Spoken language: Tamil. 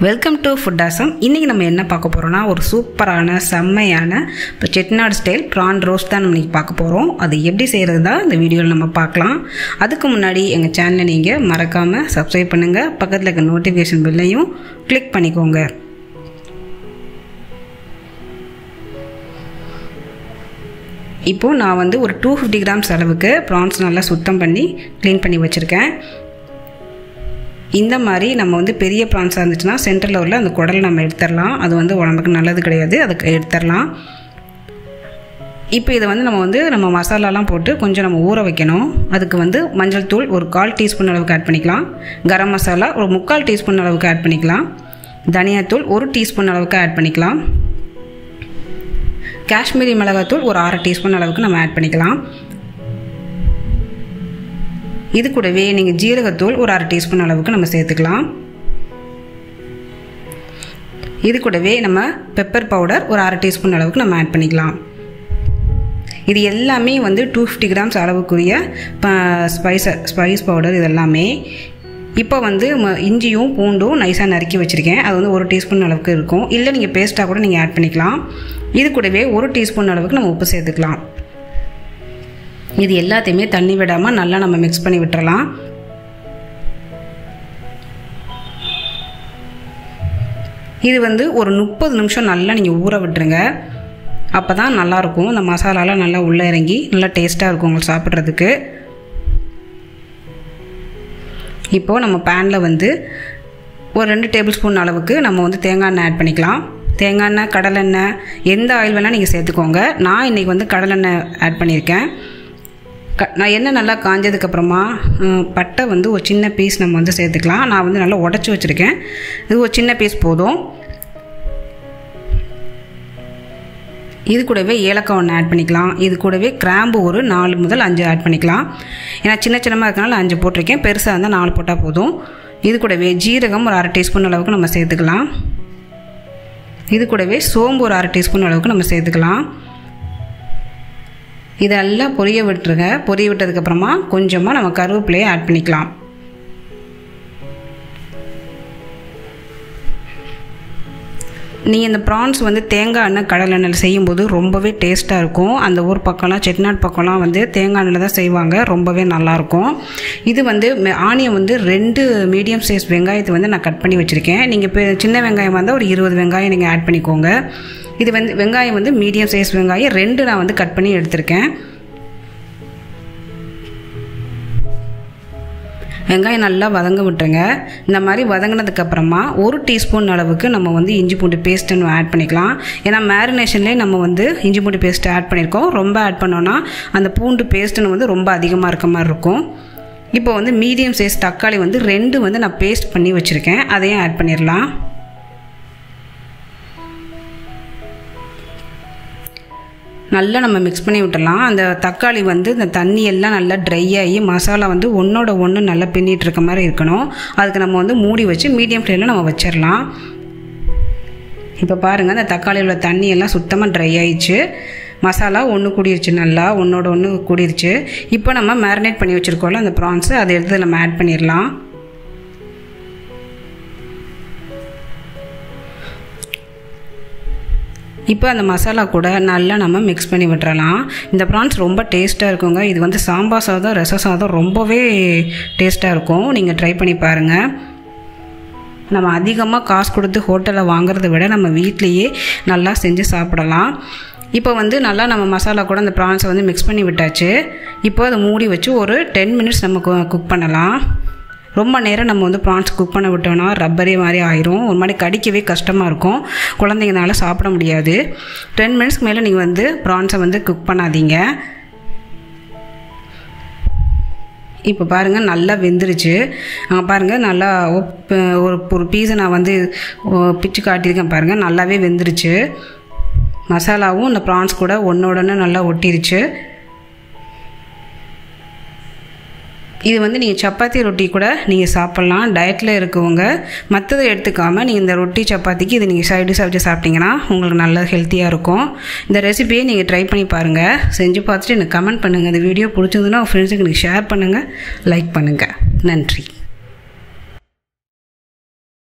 Welcome to food awesome. இன்றைக்கி நம்ம என்ன பார்க்க போகிறோம்னா ஒரு சூப்பரான செம்மையான செட்டிநாடு ஸ்டைல் ப்ரான் ரோஸ்ட் தான் நம்ம இன்றைக்கி பார்க்க போகிறோம். அது எப்படி செய்கிறது தான் இந்த வீடியோவில் நம்ம பார்க்கலாம். அதுக்கு முன்னாடி எங்கள் சேனலை நீங்கள் மறக்காமல் சப்ஸ்கிரைப் பண்ணுங்கள், பக்கத்தில் இருக்க நோட்டிஃபிகேஷன் பெல்லையும் கிளிக் பண்ணிக்கோங்க. இப்போது நான் வந்து ஒரு 250 கிராம்ஸ் அளவுக்கு ப்ரான்ஸ் நல்லா சுத்தம் பண்ணி க்ளீன் பண்ணி வச்சுருக்கேன். இந்த மாதிரி நம்ம வந்து பெரிய ப்ரான்ஸாக இருந்துச்சுன்னா சென்டரில் உள்ள அந்த குடலை நம்ம எடுத்துடலாம். அது வந்து உடம்புக்கு நல்லது கிடையாது, அதுக்கு எடுத்துடலாம். இப்போ இதை வந்து நம்ம மசாலாலாம் போட்டு கொஞ்சம் நம்ம ஊற வைக்கணும். அதுக்கு வந்து மஞ்சள் தூள் ஒரு 1/4 டீஸ்பூன் அளவுக்கு ஆட் பண்ணிக்கலாம். கரம் மசாலா ஒரு 3/4 டீஸ்பூன் அளவுக்கு ஆட் பண்ணிக்கலாம். தனியாத்தூள் 1 டீஸ்பூன் அளவுக்கு ஆட் பண்ணிக்கலாம். காஷ்மீரி மிளகாத்தூள் ஒரு 1/2 டீஸ்பூன் அளவுக்கு நம்ம ஆட் பண்ணிக்கலாம். இது கூடவே நீங்கள் ஜீரகத்தூள் ஒரு 1/2 டீஸ்பூன் அளவுக்கு நம்ம சேர்த்துக்கலாம். இது கூடவே நம்ம பெப்பர் பவுடர் ஒரு 1/2 டீஸ்பூன் அளவுக்கு நம்ம ஆட் பண்ணிக்கலாம். இது எல்லாமே வந்து 250 கிராம்ஸ் அளவுக்குரிய ஸ்பைஸ் பவுடர் இது எல்லாமே. இப்போ வந்து இஞ்சியும் பூண்டும் நைஸாக நறுக்கி வச்சுருக்கேன். அது வந்து 1 டீஸ்பூன் அளவுக்கு இருக்கும். இல்லை நீங்கள் பேஸ்ட்டாக கூட நீங்கள் ஆட் பண்ணிக்கலாம். இது கூடவே 1 டீஸ்பூன் அளவுக்கு நம்ம உப்பு சேர்த்துக்கலாம். இது எல்லாத்தையுமே தண்ணி விடாமல் நல்லா நம்ம மிக்ஸ் பண்ணி விட்டுறலாம். இது வந்து ஒரு 30 நிமிஷம் நல்லா நீங்கள் ஊற விட்டுருங்க. அப்போ தான் நல்லாயிருக்கும். இந்த மசாலாலாம் நல்லா உள்ளே இறங்கி நல்லா டேஸ்ட்டாக இருக்கும் உங்களுக்கு சாப்பிட்றதுக்கு. இப்போது நம்ம பேனில் வந்து ஒரு 2 டேபிள் ஸ்பூன் அளவுக்கு நம்ம வந்து தேங்காய் எண்ணெய் ஆட் பண்ணிக்கலாம். தேங்காய் எண்ணெய், கடலெண்ணெய், எந்த ஆயில் வேணால் நீங்கள் சேர்த்துக்கோங்க. நான் இன்றைக்கி வந்து கடலெண்ணெய் ஆட் பண்ணியிருக்கேன். நான் எண்ணெய் நல்லா காஞ்சதுக்கப்புறமா பட்டை வந்து ஒரு சின்ன பீஸ் நம்ம வந்து சேர்த்துக்கலாம். நான் வந்து நல்லா உடச்சி வச்சுருக்கேன். இது ஒரு சின்ன பீஸ் போதும். இது கூடவே ஏலக்காய் ஒன்று ஆட் பண்ணிக்கலாம். இது கூடவே கிராம்பு ஒரு 4 முதல் 5 ஆட் பண்ணிக்கலாம். ஏன்னா சின்ன சின்னமாக இருக்கனால 5 போட்டிருக்கேன். பெருசாக இருந்தால் 4 போட்டால் போதும். இது கூடவே ஜீரகம் ஒரு 1/2 டீஸ்பூன் அளவுக்கு நம்ம சேர்த்துக்கலாம். இது கூடவே சோம்பு ஒரு 1/2 டீஸ்பூன் அளவுக்கு நம்ம சேர்த்துக்கலாம். இதெல்லாம் பொரிய விட்டுருங்க. பொரிய விட்டதுக்கப்புறமா கொஞ்சமாக நம்ம கருவேப்பிலையை ஆட் பண்ணிக்கலாம். நீங்கள் இந்த ப்ரான்ஸ் வந்து தேங்காய் எண்ணெய் கடலை எண்ணெயில் செய்யும்போது ரொம்பவே டேஸ்ட்டாக இருக்கும். அந்த ஊர் பக்கம்லாம் செட்டிநாடு பக்கம்லாம் வந்து தேங்காய் எண்ணெயில் தான் செய்வாங்க. ரொம்பவே நல்லாயிருக்கும். இது வந்து ஆனியன் வந்து 2 மீடியம் சைஸ் வெங்காயத்தை வந்து நான் கட் பண்ணி வச்சுருக்கேன். நீங்கள் சின்ன வெங்காயம் வந்தால் ஒரு 20 வெங்காயம் நீங்கள் ஆட் பண்ணிக்கோங்க. இது வந்து வெங்காயம் வந்து மீடியம் சைஸ் வெங்காயம் 2 நான் வந்து கட் பண்ணி எடுத்திருக்கேன். வெங்காயம் நல்லா வதங்க விட்டுருங்க. இந்த மாதிரி வதங்கினதுக்கப்புறமா 1 டீஸ்பூன் அளவுக்கு நம்ம வந்து இஞ்சி பூண்டு பேஸ்ட்டு ஆட் பண்ணிக்கலாம். ஏன்னா மேரினேஷன்லேயே நம்ம வந்து இஞ்சி பூண்டு பேஸ்ட்டு ஆட் பண்ணியிருக்கோம். ரொம்ப ஆட் பண்ணோன்னா அந்த பூண்டு பேஸ்ட்டுன்னு வந்து ரொம்ப அதிகமாக இருக்க மாதிரி இருக்கும். இப்போ வந்து மீடியம் சைஸ் தக்காளி வந்து 2 வந்து நான் பேஸ்ட் பண்ணி வச்சுருக்கேன். அதையும் ஆட் பண்ணிடலாம். நல்லா நம்ம மிக்ஸ் பண்ணி விட்டுடலாம். அந்த தக்காளி வந்து இந்த தண்ணி எல்லாம் நல்லா ட்ரை ஆகி மசாலா வந்து ஒன்றோட ஒன்று நல்லா பின்னிட்டு இருக்க மாதிரி இருக்கணும். அதுக்கு நம்ம வந்து மூடி வச்சு மீடியம் ஃப்ளேமில் நம்ம வச்சிடலாம். இப்போ பாருங்கள், அந்த தக்காளியில் உள்ள தண்ணி எல்லாம் சுத்தமாக ட்ரை ஆயிடுச்சு. மசாலா ஒன்று கூடிருச்சு, நல்லா ஒன்றோட ஒன்று கூடிருச்சு. இப்போ நம்ம மேரினேட் பண்ணி வச்சுருக்கோம்ல அந்த ப்ரான்ஸு, அதை எடுத்து நம்ம ஆட் பண்ணிடலாம். இப்போ அந்த மசாலா கூட நல்லா நம்ம மிக்ஸ் பண்ணி விட்டுறலாம். இந்த ப்ரான்ஸ் ரொம்ப டேஸ்ட்டாக இருக்குங்க. இது வந்து சாம்பார் சாதம், ரச சாதம் ரொம்பவே டேஸ்ட்டாக இருக்கும். நீங்கள் ட்ரை பண்ணி பாருங்கள். நம்ம அதிகமாக காசு கொடுத்து ஹோட்டலில் வாங்குறத விட நம்ம வீட்லேயே நல்லா செஞ்சு சாப்பிடலாம். இப்போ வந்து நல்லா நம்ம மசாலா கூட அந்த ப்ரான்ஸை வந்து மிக்ஸ் பண்ணி விட்டாச்சு. இப்போ அதை மூடி வச்சு ஒரு 10 மினிட்ஸ் நம்ம குக் பண்ணலாம். ரொம்ப நேரம் நம்ம வந்து ப்ரான்ஸ் குக் பண்ண விட்டோம்னா ரப்பரே மாதிரி ஆயிரும். ஒரு மாதிரி கடிக்கவே கஷ்டமாக இருக்கும். குழந்தைங்கனால சாப்பிட முடியாது. 10 மினிட்ஸ்க்கு மேலே நீங்கள் வந்து ப்ரான்ஸை வந்து குக் பண்ணாதீங்க. இப்போ பாருங்கள், நல்லா வெந்துருச்சு. பாருங்கள், நல்லா ஒரு பீஸை நான் வந்து பிச்சு காட்டியிருக்கேன். பாருங்கள், நல்லாவே வெந்துருச்சு. மசாலாவும் இந்த ப்ரான்ஸ் கூட ஒன்றோட நல்லா ஒட்டிருச்சு. இது வந்து நீங்கள் சப்பாத்தி ரொட்டி கூட நீங்கள் சாப்பிட்லாம். டயட்டில் இருக்கவங்க மற்றதை எடுத்துக்காமல் நீங்கள் இந்த ரொட்டி சப்பாத்திக்கு இது நீங்கள் சைடிஷாக வச்சு சாப்பிட்டிங்கன்னா உங்களுக்கு நல்லா ஹெல்த்தியாக இருக்கும். இந்த ரெசிபியை நீங்கள் ட்ரை பண்ணி பாருங்கள். செஞ்சு பார்த்துட்டு எனக்கு கமெண்ட் பண்ணுங்கள். இந்த வீடியோ பிடிச்சிருந்துன்னா உங்கள் ஃப்ரெண்ட்ஸுக்கு நீங்கள் ஷேர் பண்ணுங்கள், லைக் பண்ணுங்கள். நன்றி.